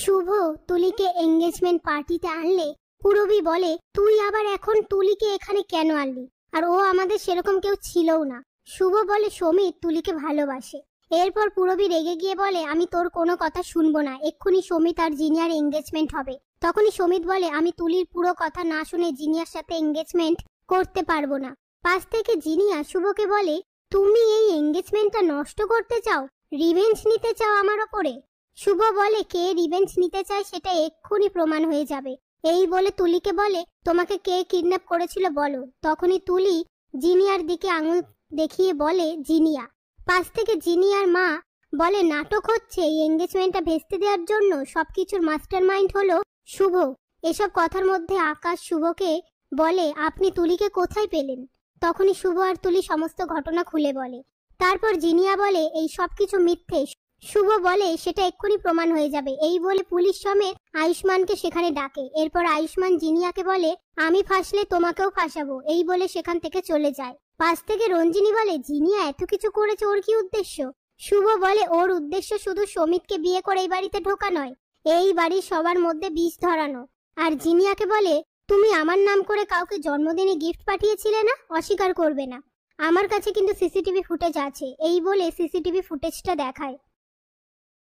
শুভ তুলিকে engagement পার্টিতে আনলে পূরবী বলে, তুই আবার এখন তুলিকে এখানে কেন আনলি? আর ও আমাদের সেরকম কেউ ছিলও না। শুভ বলে, সমিত তুলিকে ভালোবাসে। এরপর পূরবী রেগে গিয়ে বলে, আমি তোর কোনো কথা শুনবো না, এক্ষুনি সমিত আর জিনিয়ার এঙ্গেজমেন্ট হবে। তখনই সমিত বলে, আমি তুলির পুরো কথা না শুনে জিনিয়ার সাথে এঙ্গেজমেন্ট করতে পারবো না। পাশ থেকে জিনিয়া শুভকে বলে, তুমি এই এঙ্গেজমেন্টটা নষ্ট করতে চাও, রিভেঞ্জ নিতে চাও আমার ওপরে? শুভ বলে, কে রিভেঞ্জ নিতে চায় সেটা এক্ষুনি প্রমাণ হয়ে যাবে। এই বলে তুলিকে বলে, তোমাকে কে কিডন্যাপ করেছিল বলো। তখনই তুলি জিনিয়ার দিকে আঙুল দেখিয়ে বলে, জিনিয়া। পাশ থেকে জিনিয়ার মা বলে, নাটক হচ্ছে, এই এঙ্গেজমেন্টটা ভেস্তে দেওয়ার জন্য সবকিছুর মাস্টারমাইন্ড হলো শুভ। এসব কথার মধ্যে আকাশ শুভকে বলে, আপনি তুলিকে কোথায় পেলেন? তখনই শুভ আর তুলি সমস্ত ঘটনা খুলে বলে। তারপর জিনিয়া বলে, এই সবকিছু মিথ্যে। শুভ বলে, সেটা এক্ষুনি প্রমাণ হয়ে যাবে। এই বলে পুলিশ সমেত আয়ুষ্মানকে সেখানে ডাকে। এরপর আয়ুষ্মান জিনিয়াকে বলে, আমি ফাঁসলে তোমাকেও ফাঁসাবো। এই বলে সেখান থেকে চলে যায়। পাশ থেকে রঞ্জিনী বলে, জিনিয়া এত কিছু করেছে, ওর কি উদ্দেশ্য? শুভ বলে, ওর উদ্দেশ্য শুধু সমিতকে বিয়ে করে এই বাড়িতে ঢোকা নয়, এই বাড়ির সবার মধ্যে বিষ ধরানো। আর জিনিয়াকে বলে, তুমি আমার নাম করে কাউকে জন্মদিনে গিফট পাঠিয়েছিলে না? অস্বীকার করবে না। আমার কাছে কিন্তু সিসিটিভি ফুটেজ আছে। এই বলে সিসিটিভি ফুটেজটা দেখায়।